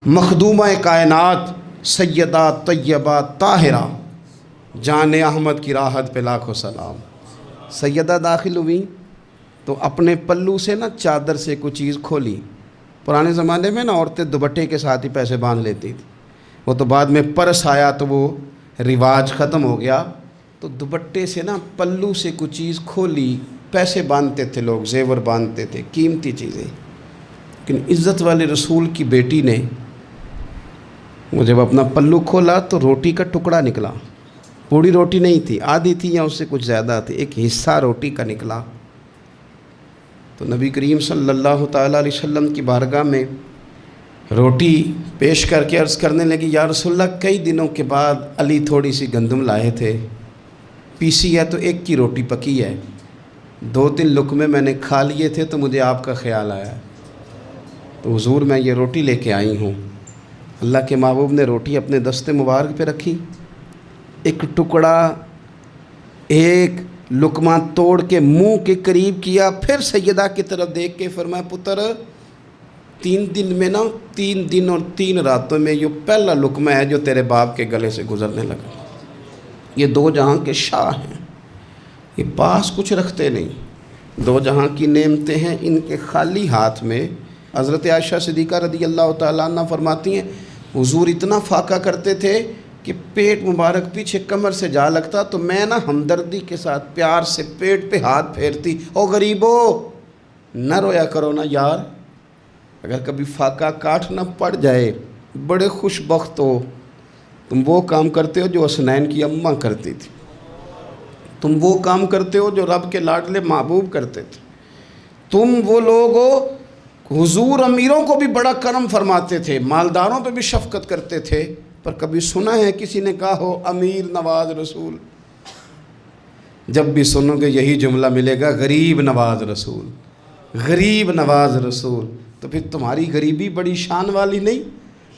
مخدومہ کائنات سیدہ طیبہ طاہرہ جان احمد کی راحت پہ لاکھوں سلام۔ سیدہ داخل ہوئی تو اپنے پلو سے نا چادر سے کوئی چیز کھولی۔ پرانے زمانے میں نا عورتیں دوپٹے کے ساتھ ہی پیسے باندھ لیتی تھی، وہ تو بعد میں پرس آیا تو وہ رواج ختم ہو گیا، تو دوپٹے سے نا پلو سے کوئی چیز کھولی، پیسے باندھتے تھے لوگ، زیور باندھتے تھے، قیمتی چیزیں۔ لیکن عزت والے رسول کی بیٹی نے وہ جب اپنا پلو کھولا تو روٹی کا ٹکڑا نکلا، پوری روٹی نہیں تھی، آدھی تھی یا اس سے کچھ زیادہ تھی، ایک حصہ روٹی کا نکلا۔ تو نبی کریم صلی اللہ تعالیٰ علیہ وسلم کی بارگاہ میں روٹی پیش کر کے عرض کرنے لگی، یا رسول اللہ کئی دنوں کے بعد علی تھوڑی سی گندم لائے تھے، پیسی ہے تو ایک کی روٹی پکی ہے، 2-3 لقمے میں نے کھا لیے تھے تو مجھے آپ کا خیال آیا، تو حضور میں یہ روٹی لے کے آئی ہوں۔ اللہ کے محبوب نے روٹی اپنے دست مبارک پہ رکھی، ایک ٹکڑا ایک لقمہ توڑ کے منہ کے قریب کیا، پھر سیدہ کی طرف دیکھ کے فرمایا، پتر 3 دن میں نا 3 دن اور 3 راتوں میں یہ پہلا لقمہ ہے جو تیرے باپ کے گلے سے گزرنے لگا۔ یہ 2 جہاں کے شاہ ہیں، یہ پاس کچھ رکھتے نہیں، 2 جہاں کی نعمتیں ہیں، ان کے خالی ہاتھ میں۔ حضرت عائشہ صدیقہ رضی اللہ تعالیٰ عنہ فرماتی ہیں، حضور اتنا فاقہ کرتے تھے کہ پیٹ مبارک پیچھے کمر سے جا لگتا تو میں نا ہمدردی کے ساتھ پیار سے پیٹ پہ ہاتھ پھیرتی، او غریبو نہ رویا کرو نا یار، اگر کبھی فاقہ کاٹ نہ پڑ جائے بڑے خوش بخت ہو، تم وہ کام کرتے ہو جو حسنین کی اماں کرتی تھی، تم وہ کام کرتے ہو جو رب کے لاڈلے محبوب کرتے تھے، تم وہ لوگ ہو۔ حضور امیروں کو بھی بڑا کرم فرماتے تھے، مالداروں پہ بھی شفقت کرتے تھے، پر کبھی سنا ہے کسی نے کہا ہو امیر نواز رسول؟ جب بھی سنو گے یہی جملہ ملے گا، غریب نواز رسول، غریب نواز رسول۔ تو پھر تمہاری غریبی بڑی شان والی نہیں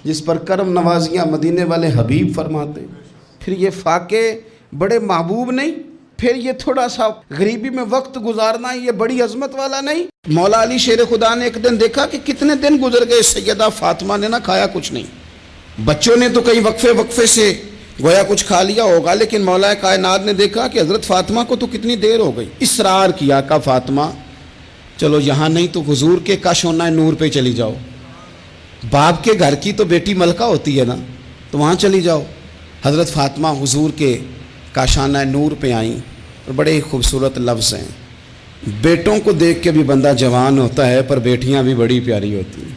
جس پر کرم نوازیاں مدینے والے حبیب فرماتے؟ پھر یہ فاقے بڑے محبوب نہیں؟ پھر یہ تھوڑا سا غریبی میں وقت گزارنا یہ بڑی عظمت والا نہیں؟ مولا علی شیر خدا نے ایک دن دیکھا کہ کتنے دن گزر گئے، سیدہ فاطمہ نے نہ کھایا کچھ نہیں، بچوں نے تو کئی وقفے سے گویا کچھ کھا لیا ہوگا، لیکن مولا کائنات نے دیکھا کہ حضرت فاطمہ کو تو کتنی دیر ہو گئی، اصرار کیا کہ فاطمہ چلو یہاں نہیں تو حضور کے کاشانہ نور پہ چلی جاؤ، باپ کے گھر کی تو بیٹی ملکہ ہوتی ہے نا، تو وہاں چلی جاؤ۔ حضرت فاطمہ حضور کے کاشانہ نور پہ آئیں، اور بڑے خوبصورت لفظ ہیں، بیٹوں کو دیکھ کے بھی بندہ جوان ہوتا ہے پر بیٹیاں بھی بڑی پیاری ہوتی ہیں۔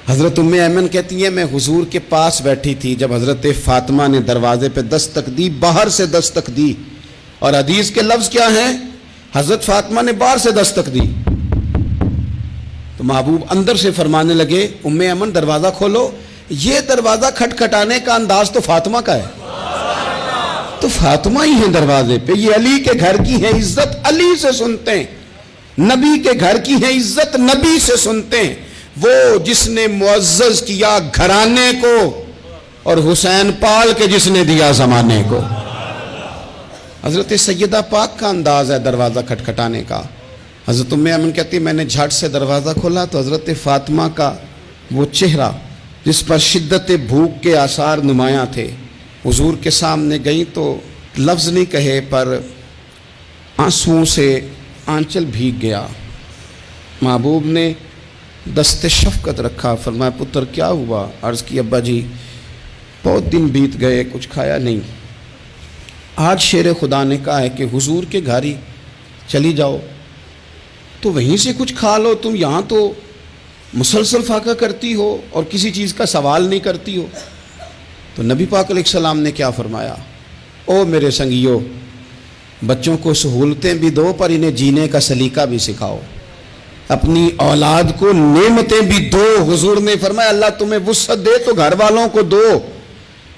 حضرت ام ایمن کہتی ہیں، میں حضور کے پاس بیٹھی تھی جب حضرت فاطمہ نے دروازے پہ دستک دی، باہر سے دستک دی، اور حدیث کے لفظ کیا ہیں؟ حضرت فاطمہ نے باہر سے دستک دی تو محبوب اندر سے فرمانے لگے، ام ایمن دروازہ کھولو۔ یہ دروازہ کھٹکھٹانے کا انداز تو فاطمہ کا ہے، تو فاطمہ ہی ہیں دروازے پہ، یہ علی کے گھر کی ہے عزت، علی سے سنتے ہیں، نبی کے گھر کی ہے عزت، نبی سے سنتے ہیں، وہ جس نے معزز کیا گھرانے کو اور حسین پال کے جس نے دیا زمانے کو۔ حضرت سیدہ پاک کا انداز ہے دروازہ کھٹکھٹانے کا۔ حضرت ام ایمن کہتی میں نے جھٹ سے دروازہ کھولا تو حضرت فاطمہ کا وہ چہرہ جس پر شدت بھوک کے آثار نمایاں تھے، حضور کے سامنے گئیں تو لفظ نہیں کہے پر آنسوؤں سے آنچل بھیگ گیا۔ محبوب نے دست شفقت رکھا، فرمایا پتر کیا ہوا؟ عرض کی ابا جی بہت دن بیت گئے، کچھ کھایا نہیں، آج شیر خدا نے کہا ہے کہ حضور کے گھر ہی چلی جاؤ تو وہیں سے کچھ کھا لو، تم یہاں تو مسلسل فاقہ کرتی ہو اور کسی چیز کا سوال نہیں کرتی ہو۔ تو نبی پاک علیہ السلام نے کیا فرمایا؟ او میرے سنگیو، بچوں کو سہولتیں بھی دو پر انہیں جینے کا سلیقہ بھی سکھاؤ، اپنی اولاد کو نعمتیں بھی دو۔ حضور نے فرمایا اللہ تمہیں وسعت دے تو گھر والوں کو دو،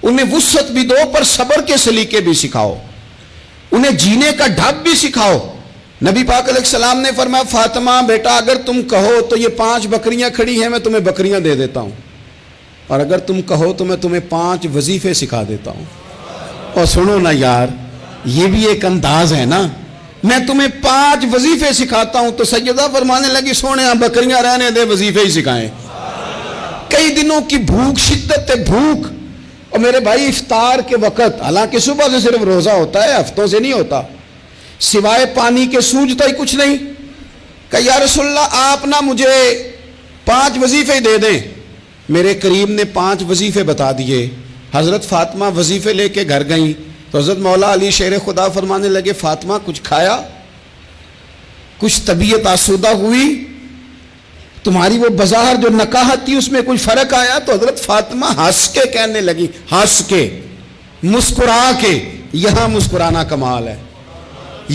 انہیں وسعت بھی دو پر صبر کے سلیقے بھی سکھاؤ، انہیں جینے کا ڈھب بھی سکھاؤ۔ نبی پاک علیہ السلام نے فرمایا فاطمہ بیٹا اگر تم کہو تو یہ 5 بکریاں کھڑی ہیں میں تمہیں بکریاں دے دیتا ہوں، اور اگر تم کہو تو میں تمہیں 5 وظیفے سکھا دیتا ہوں۔ اور سنو نا یار، یہ بھی ایک انداز ہے نا، میں تمہیں 5 وظیفے سکھاتا ہوں، تو سیدہ فرمانے لگی سونے بکریاں رہنے دے، وظیفے ہی سکھائیں۔ کئی دنوں کی بھوک، شدت بھوک. اور میرے بھائی افطار کے وقت، حالانکہ صبح سے صرف روزہ ہوتا ہے، ہفتوں سے نہیں ہوتا، سوائے پانی کے سوجتا ہی کچھ نہیں. کہ یا رسول اللہ آپ نا مجھے 5 وظیفے دے دیں. میرے کریم نے 5 وظیفے بتا دیے. حضرت فاطمہ وظیفے لے کے گھر گئیں تو حضرت مولا علی شیر خدا فرمانے لگے فاطمہ کچھ کھایا، کچھ طبیعت آسودہ ہوئی، تمہاری وہ بظاہر جو نکاحت تھی اس میں کوئی فرق آیا؟ تو حضرت فاطمہ ہنس کے کہنے لگی، ہنس کے، مسکرا کے. یہاں مسکرانا کمال ہے،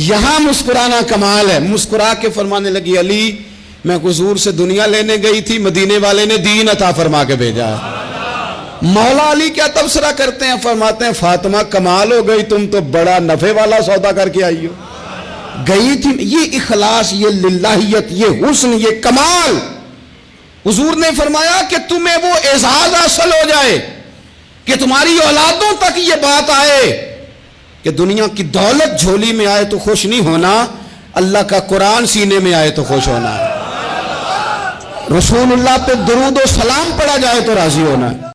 یہاں مسکرانا کمال ہے. مسکرا کے فرمانے لگی علی میں حضور سے دنیا لینے گئی تھی، مدینے والے نے دین عطا فرما کے بھیجا ہے. مولا علی کیا تبصرہ کرتے ہیں؟ فرماتے ہیں فاطمہ کمال ہو گئی، تم تو بڑا نفع والا سودا کر کے آئی ہو. گئی تھی یہ اخلاص، یہ للہیت، یہ حسن، یہ کمال. حضور نے فرمایا کہ تمہیں وہ اعزاز حاصل ہو جائے کہ تمہاری اولادوں تک یہ بات آئے کہ دنیا کی دولت جھولی میں آئے تو خوش نہیں ہونا، اللہ کا قرآن سینے میں آئے تو خوش ہونا ہے، رسول اللہ پہ درود و سلام پڑھا جائے تو راضی ہونا ہے.